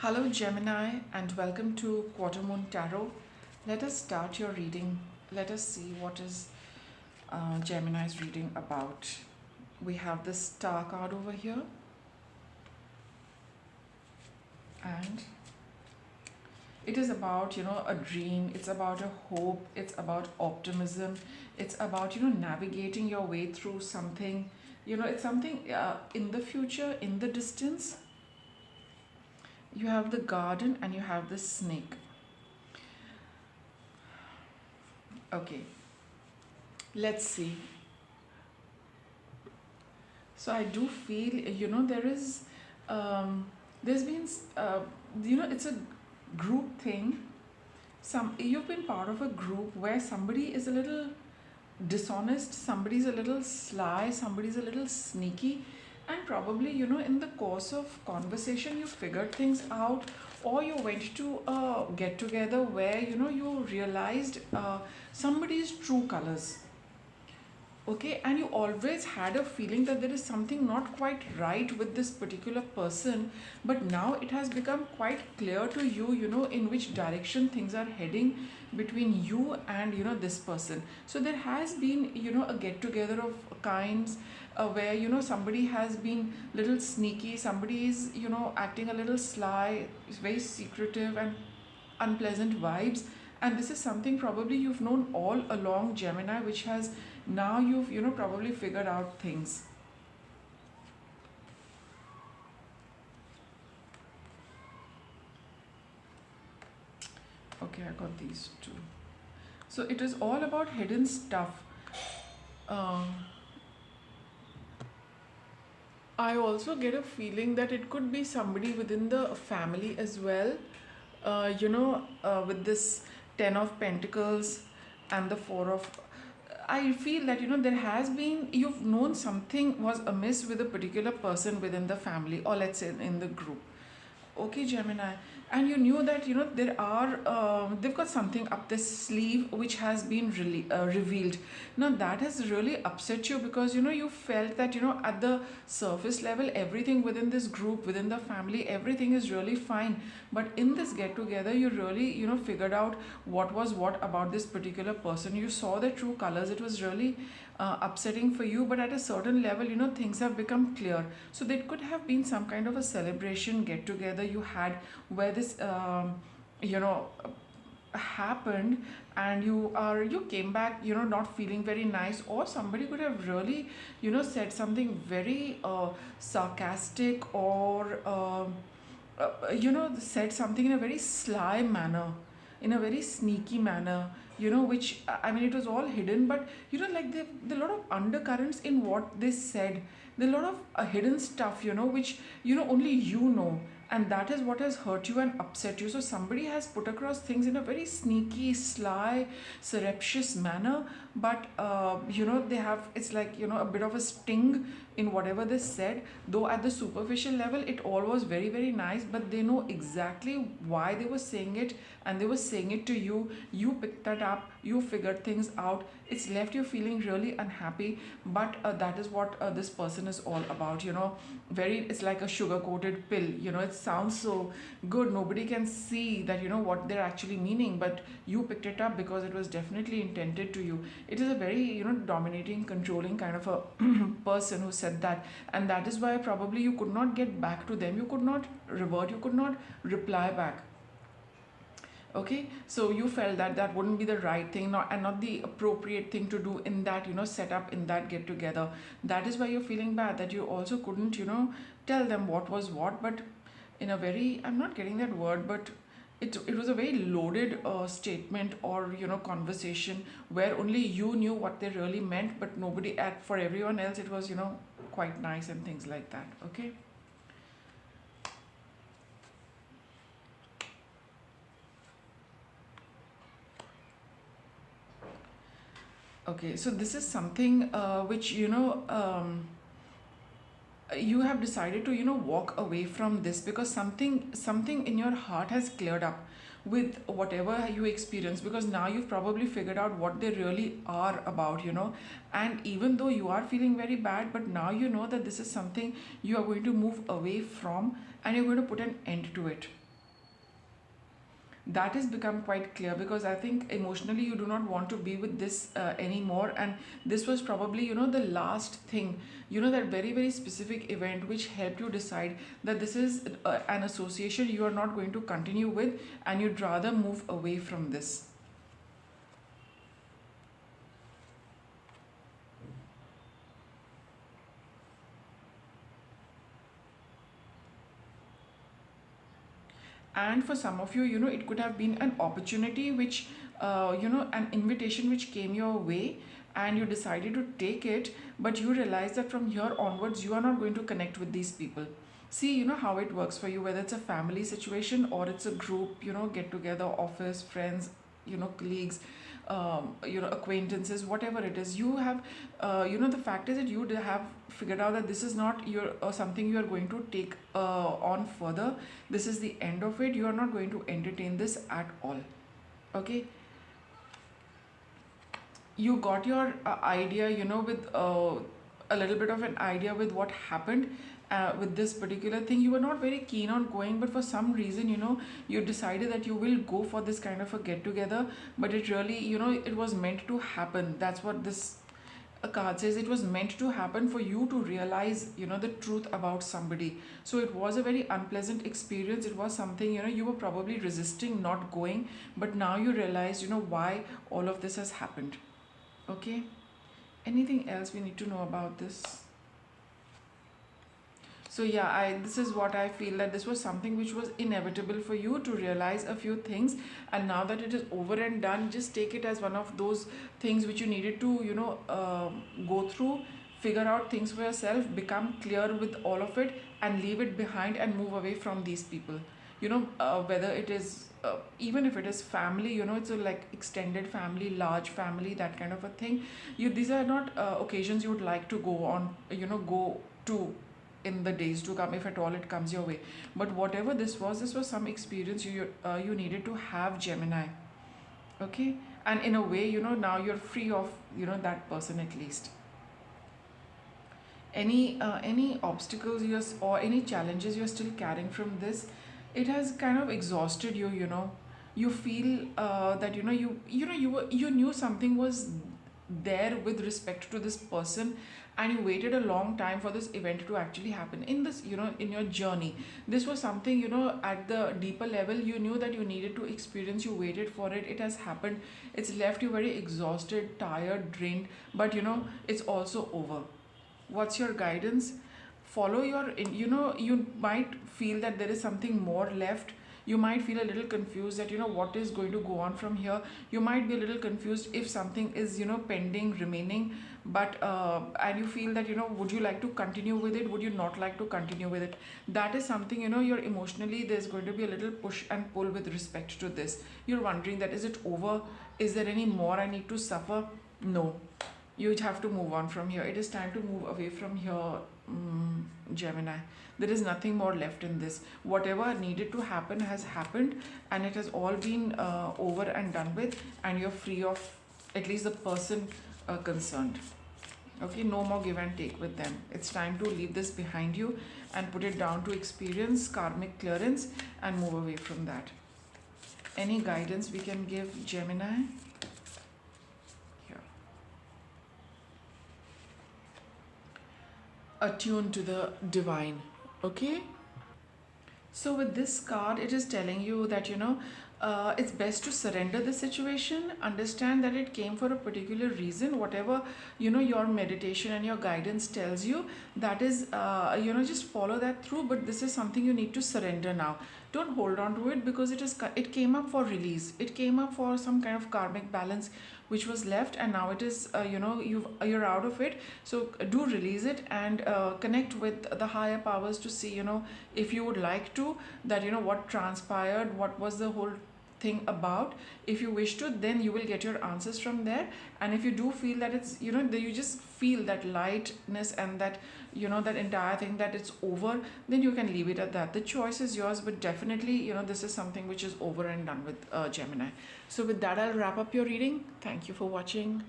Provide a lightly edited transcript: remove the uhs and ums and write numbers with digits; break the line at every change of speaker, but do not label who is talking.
Hello, Gemini, and welcome to Quarter Moon Tarot. Let us start your reading. Let us see what is Gemini's reading about. We have the Star card over here, and it is about a dream. It's about a hope. It's about optimism. It's about navigating your way through something. It's something in the future, in the distance. You have the garden and you have the snake. Okay, let's see. So I do feel there's been it's a group thing. You've been part of a group where somebody is a little dishonest, somebody's a little sly, somebody's a little sneaky, and probably in the course of conversation you figured things out, or you went to a get together where you realized somebody's true colors. Okay, and you always had a feeling that there is something not quite right with this particular person, but now it has become quite clear to you, in which direction things are heading between you and this person. So there has been a get together of kinds, where somebody has been little sneaky, somebody is acting a little sly, is very secretive and unpleasant vibes, and this is something probably you've known all along, Gemini, which has now you've probably figured out things. Okay, I got these two. So it is all about hidden stuff. um, I also get a feeling that it could be somebody within the family as well. With this Ten of Pentacles and the Four of. I feel that there has been, you've known something was amiss with a particular person within the family, or let's say in the group. Okay, Gemini, and you knew that there are they've got something up their sleeve which has been really revealed. Now that has really upset you, because you felt that at the surface level everything within this group, within the family, everything is really fine, but in this get together you really figured out what was what about this particular person. You saw the true colors. It was really upsetting for you, but at a certain level things have become clear. So there could have been some kind of a celebration get together you had where this you know happened, and you came back not feeling very nice, or somebody could have really said something very sarcastic, or said something in a very sly manner, in a very sneaky manner, which I mean, it was all hidden, but like there are a lot of undercurrents in what they said. There are a lot of hidden stuff, which only you know, and that is what has hurt you and upset you. So somebody has put across things in a very sneaky, sly, surreptitious manner, but they have, it's like a bit of a sting in whatever they said, though at the superficial level it all was very, very nice, but they know exactly why they were saying it, and they were saying it to you. You picked that up, you figured things out, it's left you feeling really unhappy, but that is what this person is all about. Very, it's like a sugar coated pill. It sounds so good, nobody can see that what they're actually meaning, but you picked it up because it was definitely intended to you. It is a very dominating, controlling kind of a person who said that, and that is why probably you could not get back to them, you could not revert, you could not reply back. Okay, so you felt that that wouldn't be the right thing, and not the appropriate thing to do in that setup, in that get together. That is why you're feeling bad, that you also couldn't tell them what was what, but in a very, I'm not getting that word, but it was a very loaded statement, or conversation, where only you knew what they really meant, but nobody, at for everyone else it was quite nice and things like that. Okay. Okay, so this is something which you have decided to walk away from this, because something in your heart has cleared up with whatever you experience, because now you've probably figured out what they really are about, and even though you are feeling very bad, but now that this is something you are going to move away from, and you're going to put an end to it. That has become quite clear, because I think emotionally you do not want to be with this anymore. And this was probably, the last thing, that very, very specific event which helped you decide that this is an association you are not going to continue with, and you'd rather move away from this. And for some of you, it could have been an opportunity which, an invitation which came your way, and you decided to take it, but you realize that from here onwards you are not going to connect with these people. See, how it works for you, whether it's a family situation or it's a group, get together, office, friends, colleagues, acquaintances, whatever it is. You have, the fact is that you have figured out that this is not your something you are going to take on further. This is the end of it. You are not going to entertain this at all. Okay, you got your idea, with a little bit of an idea with what happened with this particular thing. You were not very keen on going, but for some reason, you decided that you will go for this kind of a get together. But it really, it was meant to happen. That's what this card says. It was meant to happen for you to realize, the truth about somebody. So it was a very unpleasant experience. It was something, you were probably resisting not going, but now you realize, why all of this has happened. Okay, anything else we need to know about this? So yeah, I this is what I feel, that this was something which was inevitable for you to realize a few things, and now that it is over and done, just take it as one of those things which you needed to, go through, figure out things for yourself, become clear with all of it, and leave it behind and move away from these people. Whether it is even if it is family, it's a like extended family, large family, that kind of a thing. These are not occasions you would like to go on, go to in the days to come, if at all it comes your way. But whatever this was some experience you needed to have, Gemini. Okay, and in a way, now you're free of, that person at least. Any obstacles or any challenges you're still carrying from this, it has kind of exhausted you. You feel that, you knew something was there with respect to this person, and you waited a long time for this event to actually happen in this, in your journey. This was something, at the deeper level, you knew that you needed to experience. You waited for it. It has happened. It's left you very exhausted, tired, drained, but it's also over. What's your guidance? Follow your you might feel that there is something more left. You might feel a little confused that, what is going to go on from here. You might be a little confused if something is, pending, remaining, but and you feel that, would you like to continue with it, would you not like to continue with it? That is something, you're emotionally, there's going to be a little push and pull with respect to this. You're wondering that, is it over? Is there any more I need to suffer? No, you have to move on from here. It is time to move away from here, Gemini. There is nothing more left in this. Whatever needed to happen has happened, and it has all been over and done with, and you're free of at least the person concerned. Okay, no more give and take with them. It's time to leave this behind you and put it down to experience karmic clearance and move away from that. Any guidance we can give, Gemini? Attune to the divine. Okay, so with this card, it is telling you that, it's best to surrender the situation. Understand that it came for a particular reason. Whatever, your meditation and your guidance tells you, that is, just follow that through. But this is something you need to surrender now. Don't hold on to it, because it came up for release. It came up for some kind of karmic balance which was left, and now it is, you're out of it. So do release it, and connect with the higher powers to see, if you would like to, that, what transpired, what was the whole thing about. If you wish to, then you will get your answers from there. And if you do feel that it's, that you just feel that lightness and that, that entire thing, that it's over, then you can leave it at that. The choice is yours, but definitely, this is something which is over and done with, Gemini. So with that, I'll wrap up your reading. Thank you for watching.